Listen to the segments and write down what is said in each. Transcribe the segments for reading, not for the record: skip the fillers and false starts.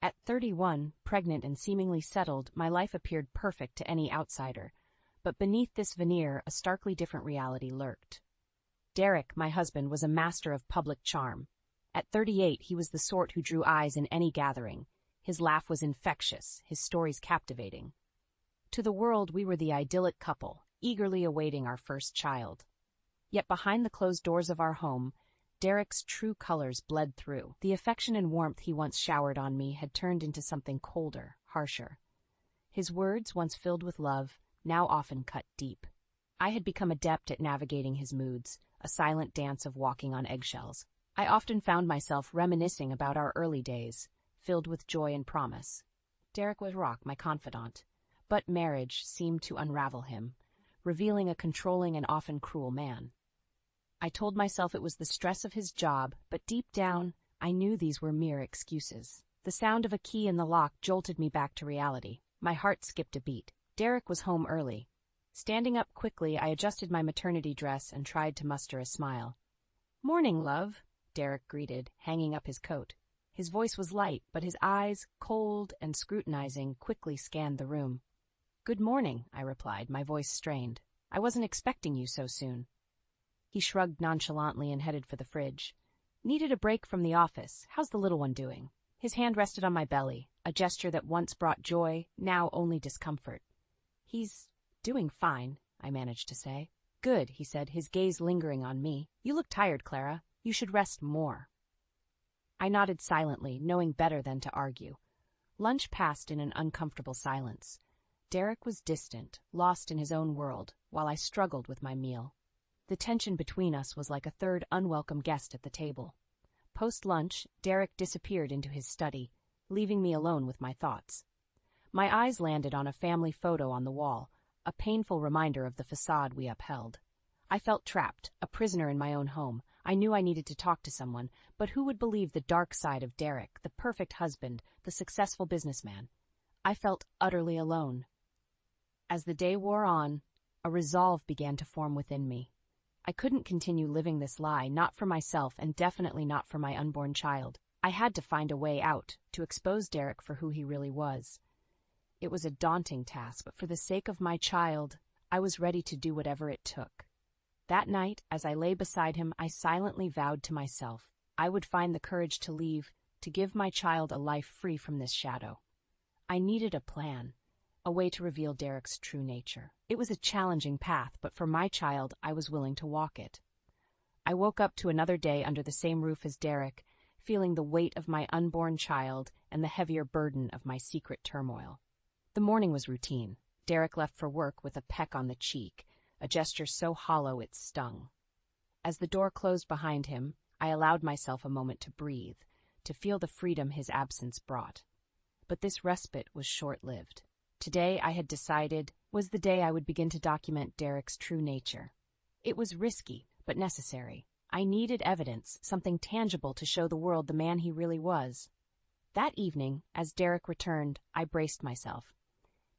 At 31, pregnant and seemingly settled, my life appeared perfect to any outsider. But beneath this veneer, a starkly different reality lurked. Derek, my husband, was a master of public charm. At 38, he was the sort who drew eyes in any gathering. His laugh was infectious, his stories captivating. To the world, we were the idyllic couple, eagerly awaiting our first child. Yet behind the closed doors of our home, Derek's true colors bled through. The affection and warmth he once showered on me had turned into something colder, harsher. His words, once filled with love, now often cut deep. I had become adept at navigating his moods, a silent dance of walking on eggshells. I often found myself reminiscing about our early days, filled with joy and promise. Derek was rock, my confidant, but marriage seemed to unravel him, revealing a controlling and often cruel man. I told myself it was the stress of his job, but deep down, I knew these were mere excuses. The sound of a key in the lock jolted me back to reality. My heart skipped a beat. Derek was home early. Standing up quickly, I adjusted my maternity dress and tried to muster a smile. "Morning, love," Derek greeted, hanging up his coat. His voice was light, but his eyes, cold and scrutinizing, quickly scanned the room. "Good morning," I replied, my voice strained. "I wasn't expecting you so soon." He shrugged nonchalantly and headed for the fridge. "Needed a break from the office. How's the little one doing?" His hand rested on my belly, a gesture that once brought joy, now only discomfort. "He's doing fine," I managed to say. "Good," he said, his gaze lingering on me. "You look tired, Clara. You should rest more." I nodded silently, knowing better than to argue. Lunch passed in an uncomfortable silence. Derek was distant, lost in his own world, while I struggled with my meal. The tension between us was like a third unwelcome guest at the table. Post-lunch, Derek disappeared into his study, leaving me alone with my thoughts. My eyes landed on a family photo on the wall, a painful reminder of the facade we upheld. I felt trapped, a prisoner in my own home. I knew I needed to talk to someone, but who would believe the dark side of Derek, the perfect husband, the successful businessman? I felt utterly alone. As the day wore on, a resolve began to form within me. I couldn't continue living this lie, not for myself and definitely not for my unborn child. I had to find a way out, to expose Derek for who he really was. It was a daunting task, but for the sake of my child, I was ready to do whatever it took. That night, as I lay beside him, I silently vowed to myself I would find the courage to leave, to give my child a life free from this shadow. I needed a plan, a way to reveal Derek's true nature. It was a challenging path, but for my child, I was willing to walk it. I woke up to another day under the same roof as Derek, feeling the weight of my unborn child and the heavier burden of my secret turmoil. The morning was routine. Derek left for work with a peck on the cheek, a gesture so hollow it stung. As the door closed behind him, I allowed myself a moment to breathe, to feel the freedom his absence brought. But this respite was short-lived. Today, I had decided, was the day I would begin to document Derek's true nature. It was risky, but necessary. I needed evidence, something tangible to show the world the man he really was. That evening, as Derek returned, I braced myself.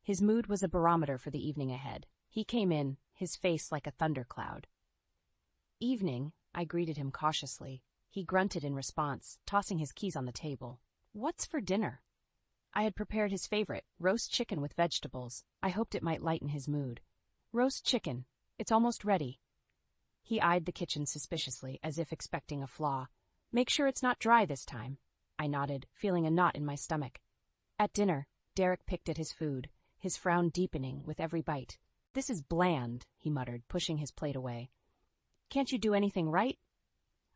His mood was a barometer for the evening ahead. He came in, his face like a thundercloud. "Evening," I greeted him cautiously. He grunted in response, tossing his keys on the table. "What's for dinner?" I had prepared his favorite, roast chicken with vegetables. I hoped it might lighten his mood. "Roast chicken. It's almost ready." He eyed the kitchen suspiciously, as if expecting a flaw. "Make sure it's not dry this time." I nodded, feeling a knot in my stomach. At dinner, Derek picked at his food, his frown deepening with every bite. "This is bland," he muttered, pushing his plate away. "Can't you do anything right?"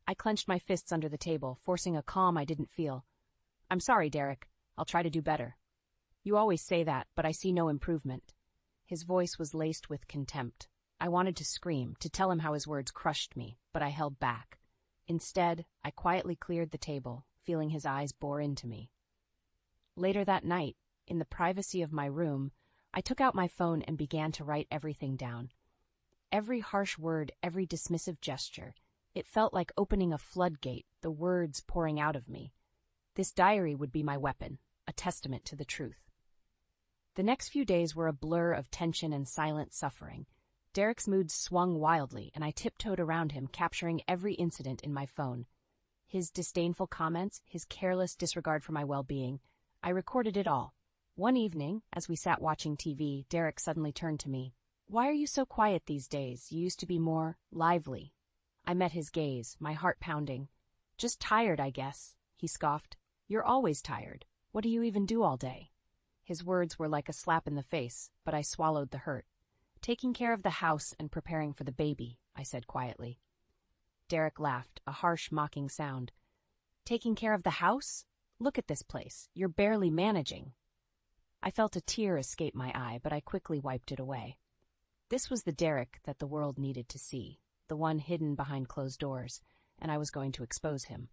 I clenched my fists under the table, forcing a calm I didn't feel. "I'm sorry, Derek. I'll try to do better." "You always say that, but I see no improvement." His voice was laced with contempt. I wanted to scream, to tell him how his words crushed me, but I held back. Instead, I quietly cleared the table, feeling his eyes bore into me. Later that night, in the privacy of my room, I took out my phone and began to write everything down. Every harsh word, every dismissive gesture. It felt like opening a floodgate, the words pouring out of me. This diary would be my weapon, a testament to the truth. The next few days were a blur of tension and silent suffering. Derek's moods swung wildly, and I tiptoed around him, capturing every incident in my phone. His disdainful comments, his careless disregard for my well-being. I recorded it all. One evening, as we sat watching TV, Derek suddenly turned to me. "Why are you so quiet these days? You used to be more lively." I met his gaze, my heart pounding. "Just tired, I guess," he scoffed. "You're always tired. What do you even do all day?" His words were like a slap in the face, but I swallowed the hurt. "Taking care of the house and preparing for the baby," I said quietly. Derek laughed, a harsh, mocking sound. "Taking care of the house? Look at this place. You're barely managing." I felt a tear escape my eye, but I quickly wiped it away. This was the Derek that the world needed to see, the one hidden behind closed doors, and I was going to expose him.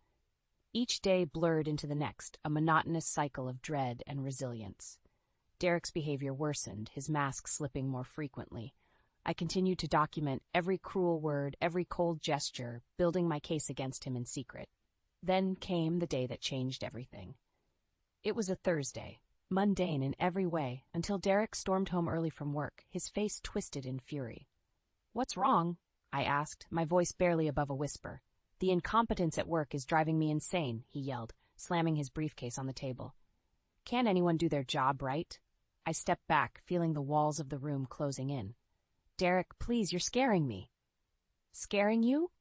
Each day blurred into the next, a monotonous cycle of dread and resilience. Derek's behavior worsened, his mask slipping more frequently. I continued to document every cruel word, every cold gesture, building my case against him in secret. Then came the day that changed everything. It was a Thursday, mundane in every way, until Derek stormed home early from work, his face twisted in fury. "What's wrong?" I asked, my voice barely above a whisper. "The incompetence at work is driving me insane," he yelled, slamming his briefcase on the table. "Can't anyone do their job right?" I stepped back, feeling the walls of the room closing in. "Derek, please, you're scaring me." "Scaring you?"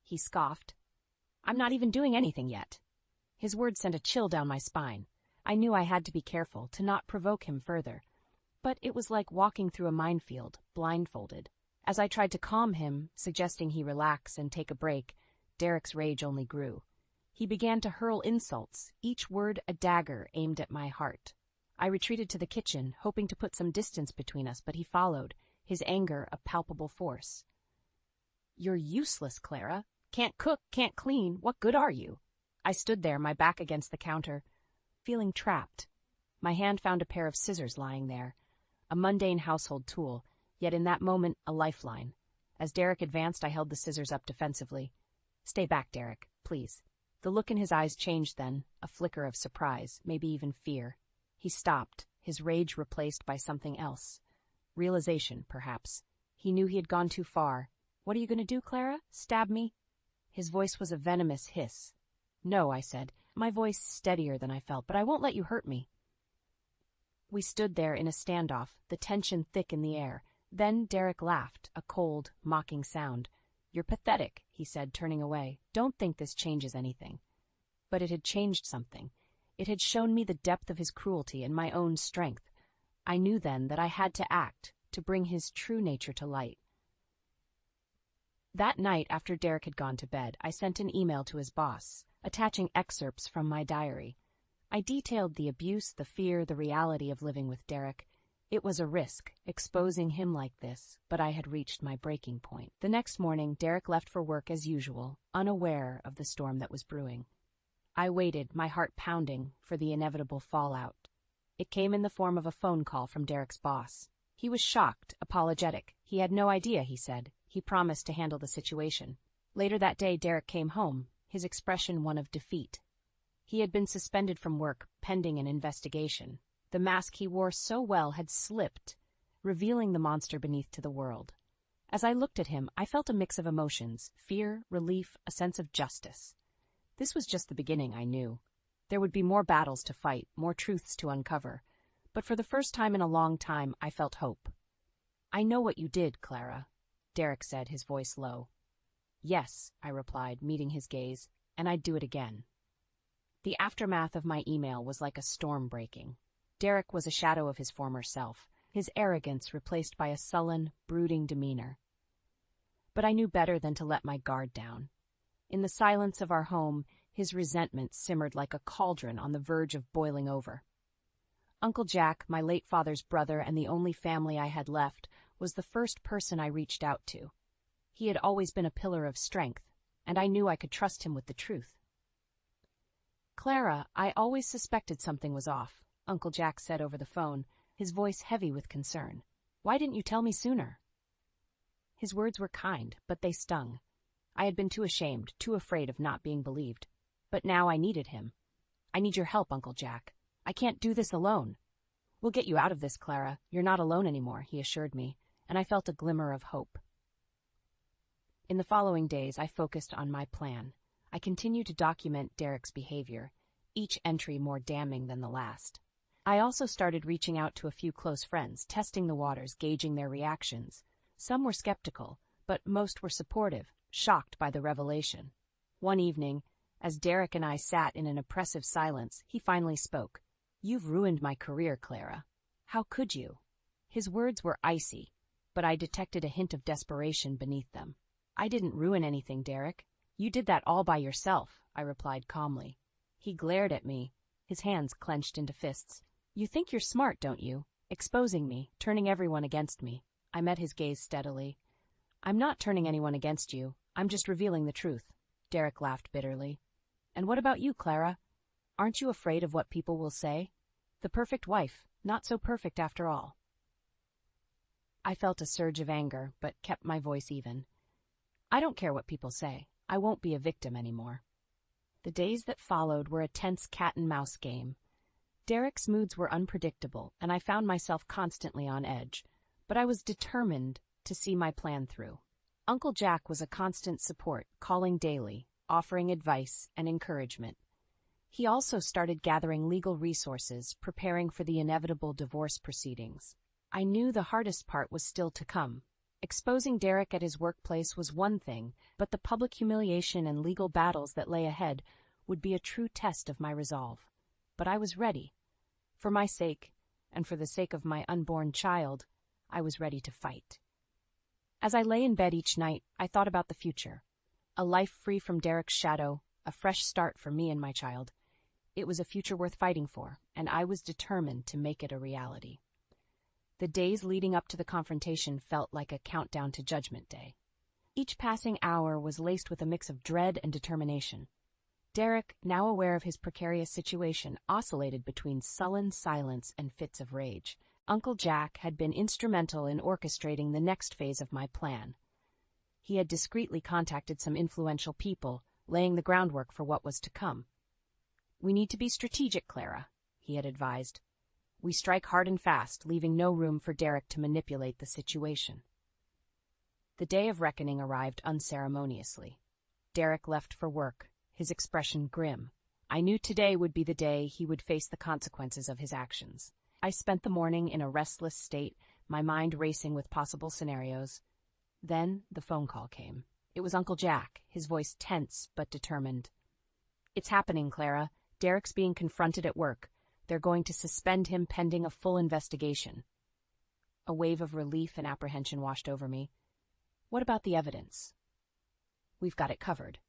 He scoffed. "I'm not even doing anything yet." His words sent a chill down my spine. I knew I had to be careful, to not provoke him further. But it was like walking through a minefield, blindfolded. As I tried to calm him, suggesting he relax and take a break, Derek's rage only grew. He began to hurl insults, each word a dagger aimed at my heart. I retreated to the kitchen, hoping to put some distance between us, but he followed, his anger a palpable force. "You're useless, Clara. Can't cook, can't clean. What good are you?" I stood there, my back against the counter, feeling trapped. My hand found a pair of scissors lying there, a mundane household tool, yet in that moment a lifeline. As Derek advanced, I held the scissors up defensively. "Stay back, Derek, please." The look in his eyes changed then, a flicker of surprise, maybe even fear. He stopped, his rage replaced by something else. Realization, perhaps. He knew he had gone too far. "What are you going to do, Clara? Stab me?" His voice was a venomous hiss. "No," I said, my voice steadier than I felt, "but I won't let you hurt me." We stood there in a standoff, the tension thick in the air. Then Derek laughed, a cold, mocking sound. "You're pathetic," he said, turning away. "Don't think this changes anything." But it had changed something. It had shown me the depth of his cruelty and my own strength. I knew then that I had to act, to bring his true nature to light. That night, after Derek had gone to bed, I sent an email to his boss, attaching excerpts from my diary. I detailed the abuse, the fear, the reality of living with Derek. It was a risk, exposing him like this, but I had reached my breaking point. The next morning, Derek left for work as usual, unaware of the storm that was brewing. I waited, my heart pounding, for the inevitable fallout. It came in the form of a phone call from Derek's boss. He was shocked, apologetic. He had no idea, he said. He promised to handle the situation. Later that day, Derek came home, his expression one of defeat. He had been suspended from work, pending an investigation. The mask he wore so well had slipped, revealing the monster beneath to the world. As I looked at him, I felt a mix of emotions, fear, relief, a sense of justice. This was just the beginning, I knew. There would be more battles to fight, more truths to uncover. But for the first time in a long time, I felt hope. "I know what you did, Clara," Derek said, his voice low. "Yes," I replied, meeting his gaze, "and I'd do it again." The aftermath of my email was like a storm breaking. Derek was a shadow of his former self, his arrogance replaced by a sullen, brooding demeanor. But I knew better than to let my guard down. In the silence of our home, his resentment simmered like a cauldron on the verge of boiling over. Uncle Jack, my late father's brother and the only family I had left, was the first person I reached out to. He had always been a pillar of strength, and I knew I could trust him with the truth. "Clara, I always suspected something was off," Uncle Jack said over the phone, his voice heavy with concern. "Why didn't you tell me sooner?" His words were kind, but they stung. I had been too ashamed, too afraid of not being believed. But now I needed him. "I need your help, Uncle Jack. I can't do this alone." "We'll get you out of this, Clara. You're not alone anymore," he assured me, and I felt a glimmer of hope. In the following days, I focused on my plan. I continued to document Derek's behavior. each entry more damning than the last. I also started reaching out to a few close friends, testing the waters, gauging their reactions. Some were skeptical, but most were supportive, shocked by the revelation. One evening, as Derek and I sat in an oppressive silence, he finally spoke. "You've ruined my career, Clara. How could you?" His words were icy, but I detected a hint of desperation beneath them. "I didn't ruin anything, Derek. You did that all by yourself," I replied calmly. He glared at me, his hands clenched into fists. "You think you're smart, don't you? Exposing me, turning everyone against me." I met his gaze steadily. "I'm not turning anyone against you. I'm just revealing the truth." Derek laughed bitterly. "And what about you, Clara? Aren't you afraid of what people will say? The perfect wife, not so perfect after all." I felt a surge of anger, but kept my voice even. "I don't care what people say. I won't be a victim anymore." The days that followed were a tense cat-and-mouse game. Derek's moods were unpredictable, and I found myself constantly on edge, but I was determined to see my plan through. Uncle Jack was a constant support, calling daily, offering advice and encouragement. He also started gathering legal resources, preparing for the inevitable divorce proceedings. I knew the hardest part was still to come. Exposing Derek at his workplace was one thing, but the public humiliation and legal battles that lay ahead would be a true test of my resolve. But I was ready. For my sake, and for the sake of my unborn child, I was ready to fight. As I lay in bed each night, I thought about the future. A life free from Derek's shadow, a fresh start for me and my child. It was a future worth fighting for, and I was determined to make it a reality. The days leading up to the confrontation felt like a countdown to Judgment Day. Each passing hour was laced with a mix of dread and determination. Derek, now aware of his precarious situation, oscillated between sullen silence and fits of rage. Uncle Jack had been instrumental in orchestrating the next phase of my plan. He had discreetly contacted some influential people, laying the groundwork for what was to come. "We need to be strategic, Clara," he had advised. "We strike hard and fast, leaving no room for Derek to manipulate the situation." The day of reckoning arrived unceremoniously. Derek left for work, his expression grim. I knew today would be the day he would face the consequences of his actions. I spent the morning in a restless state, my mind racing with possible scenarios. Then the phone call came. It was Uncle Jack, his voice tense but determined. "It's happening, Clara. Derek's being confronted at work. They're going to suspend him pending a full investigation." A wave of relief and apprehension washed over me. "What about the evidence?" "We've got it covered.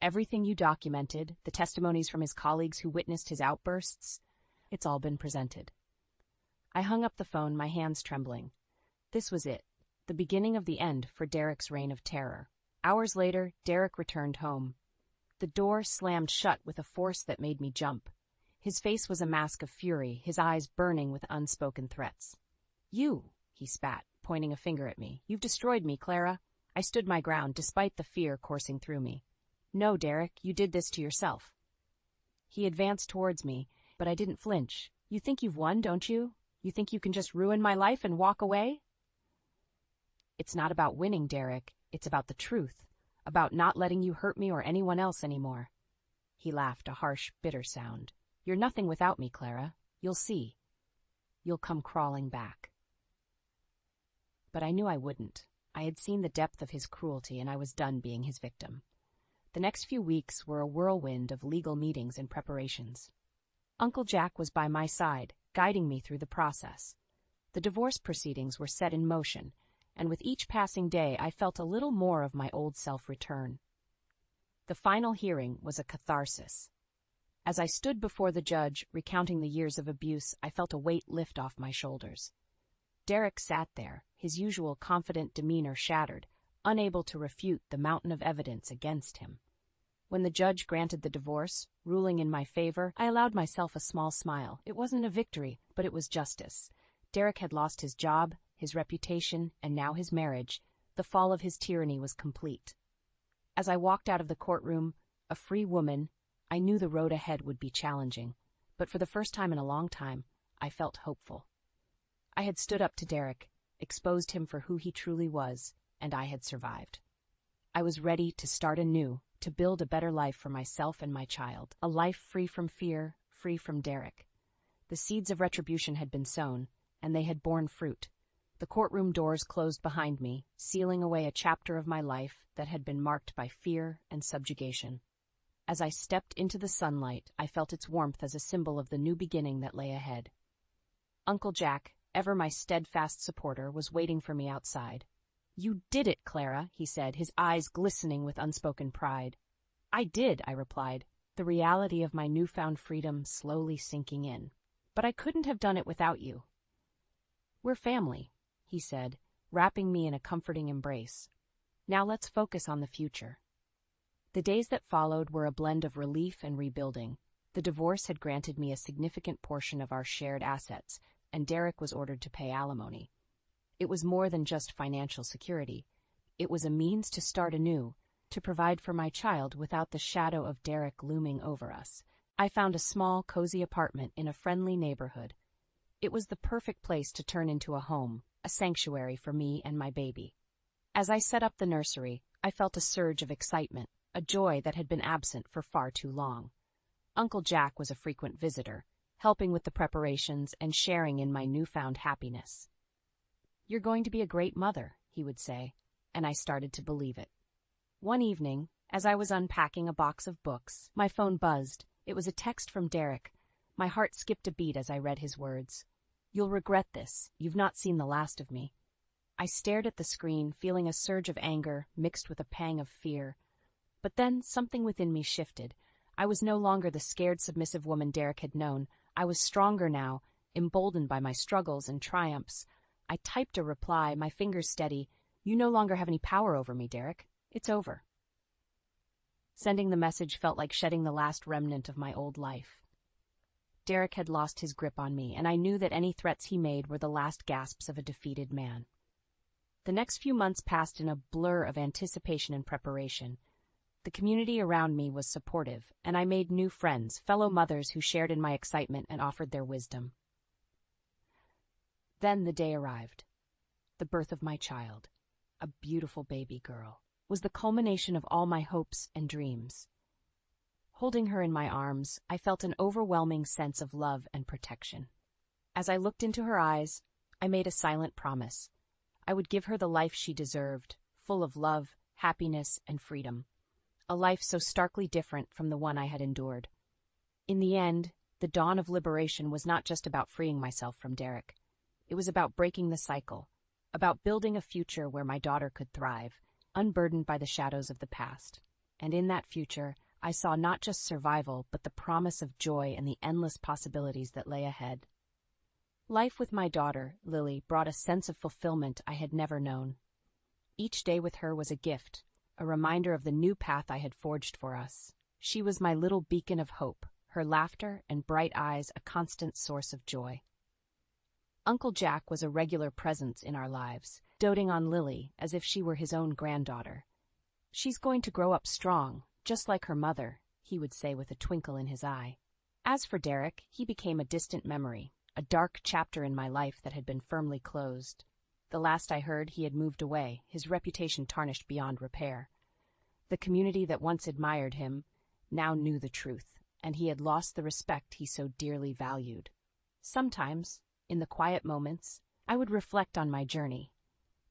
Everything you documented, the testimonies from his colleagues who witnessed his outbursts, it's all been presented." I hung up the phone, my hands trembling. This was it, the beginning of the end for Derek's reign of terror. Hours later, Derek returned home. The door slammed shut with a force that made me jump. His face was a mask of fury, his eyes burning with unspoken threats. "You," he spat, pointing a finger at me. "You've destroyed me, Clara." I stood my ground, despite the fear coursing through me. "No, Derek, you did this to yourself." He advanced towards me, but I didn't flinch. "You think you've won, don't you? You think you can just ruin my life and walk away?" "It's not about winning, Derek. It's about the truth. About not letting you hurt me or anyone else anymore." He laughed, a harsh, bitter sound. "You're nothing without me, Clara. You'll see. You'll come crawling back." But I knew I wouldn't. I had seen the depth of his cruelty, and I was done being his victim. The next few weeks were a whirlwind of legal meetings and preparations. Uncle Jack was by my side, guiding me through the process. The divorce proceedings were set in motion, and with each passing day I felt a little more of my old self return. The final hearing was a catharsis. As I stood before the judge, recounting the years of abuse, I felt a weight lift off my shoulders. Derek sat there, his usual confident demeanor shattered, unable to refute the mountain of evidence against him. When the judge granted the divorce, ruling in my favor, I allowed myself a small smile. It wasn't a victory, but it was justice. Derek had lost his job, his reputation, and now his marriage. The fall of his tyranny was complete. As I walked out of the courtroom, a free woman, I knew the road ahead would be challenging, but for the first time in a long time, I felt hopeful. I had stood up to Derek, exposed him for who he truly was, and I had survived. I was ready to start anew, to build a better life for myself and my child, a life free from fear, free from Derek. The seeds of retribution had been sown, and they had borne fruit. The courtroom doors closed behind me, sealing away a chapter of my life that had been marked by fear and subjugation. As I stepped into the sunlight, I felt its warmth as a symbol of the new beginning that lay ahead. Uncle Jack, ever my steadfast supporter, was waiting for me outside. "You did it, Clara," he said, his eyes glistening with unspoken pride. "I did," I replied, the reality of my newfound freedom slowly sinking in. "But I couldn't have done it without you." "We're family," he said, wrapping me in a comforting embrace. "Now let's focus on the future." The days that followed were a blend of relief and rebuilding. The divorce had granted me a significant portion of our shared assets, and Derek was ordered to pay alimony. It was more than just financial security. It was a means to start anew, to provide for my child without the shadow of Derek looming over us. I found a small, cozy apartment in a friendly neighborhood. It was the perfect place to turn into a home, a sanctuary for me and my baby. As I set up the nursery, I felt a surge of excitement, a joy that had been absent for far too long. Uncle Jack was a frequent visitor, helping with the preparations and sharing in my newfound happiness. "You're going to be a great mother," he would say, and I started to believe it. One evening, as I was unpacking a box of books, my phone buzzed. It was a text from Derek. My heart skipped a beat as I read his words. "You'll regret this. You've not seen the last of me." I stared at the screen, feeling a surge of anger mixed with a pang of fear. But then something within me shifted. I was no longer the scared, submissive woman Derek had known. I was stronger now, emboldened by my struggles and triumphs. I typed a reply, my fingers steady. "You no longer have any power over me, Derek. It's over." Sending the message felt like shedding the last remnant of my old life. Derek had lost his grip on me, and I knew that any threats he made were the last gasps of a defeated man. The next few months passed in a blur of anticipation and preparation. The community around me was supportive, and I made new friends, fellow mothers who shared in my excitement and offered their wisdom. Then the day arrived. The birth of my child, a beautiful baby girl, was the culmination of all my hopes and dreams. Holding her in my arms, I felt an overwhelming sense of love and protection. As I looked into her eyes, I made a silent promise. I would give her the life she deserved, full of love, happiness, and freedom. A life so starkly different from the one I had endured. In the end, the dawn of liberation was not just about freeing myself from Derek. It was about breaking the cycle, about building a future where my daughter could thrive, unburdened by the shadows of the past. And in that future, I saw not just survival, but the promise of joy and the endless possibilities that lay ahead. Life with my daughter, Lily, brought a sense of fulfillment I had never known. Each day with her was a gift, a reminder of the new path I had forged for us. She was my little beacon of hope, her laughter and bright eyes a constant source of joy. Uncle Jack was a regular presence in our lives, doting on Lily as if she were his own granddaughter. "She's going to grow up strong, just like her mother," he would say with a twinkle in his eye. As for Derek, he became a distant memory, a dark chapter in my life that had been firmly closed. The last I heard, he had moved away, his reputation tarnished beyond repair. The community that once admired him now knew the truth, and he had lost the respect he so dearly valued. Sometimes, in the quiet moments, I would reflect on my journey.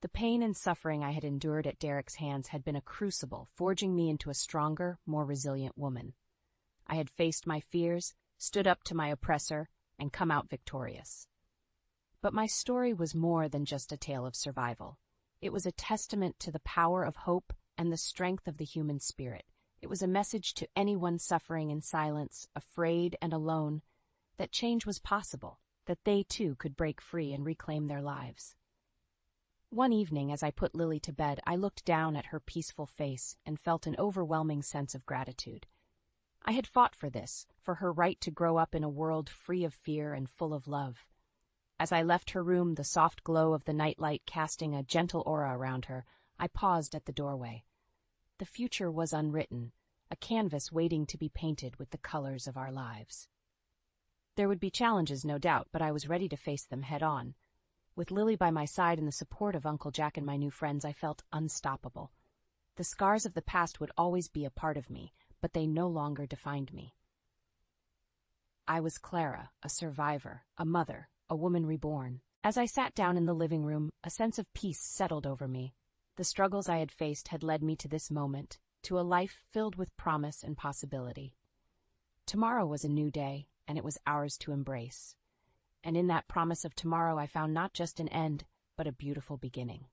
The pain and suffering I had endured at Derek's hands had been a crucible, forging me into a stronger, more resilient woman. I had faced my fears, stood up to my oppressor, and come out victorious. But my story was more than just a tale of survival. It was a testament to the power of hope and the strength of the human spirit. It was a message to anyone suffering in silence, afraid and alone, that change was possible, that they too could break free and reclaim their lives. One evening, as I put Lily to bed, I looked down at her peaceful face and felt an overwhelming sense of gratitude. I had fought for this, for her right to grow up in a world free of fear and full of love. As I left her room, the soft glow of the nightlight casting a gentle aura around her, I paused at the doorway. The future was unwritten, a canvas waiting to be painted with the colors of our lives. There would be challenges, no doubt, but I was ready to face them head-on. With Lily by my side and the support of Uncle Jack and my new friends, I felt unstoppable. The scars of the past would always be a part of me, but they no longer defined me. I was Clara, a survivor, a mother, a woman reborn. As I sat down in the living room, a sense of peace settled over me. The struggles I had faced had led me to this moment, to a life filled with promise and possibility. Tomorrow was a new day, and it was ours to embrace. And in that promise of tomorrow I found not just an end, but a beautiful beginning.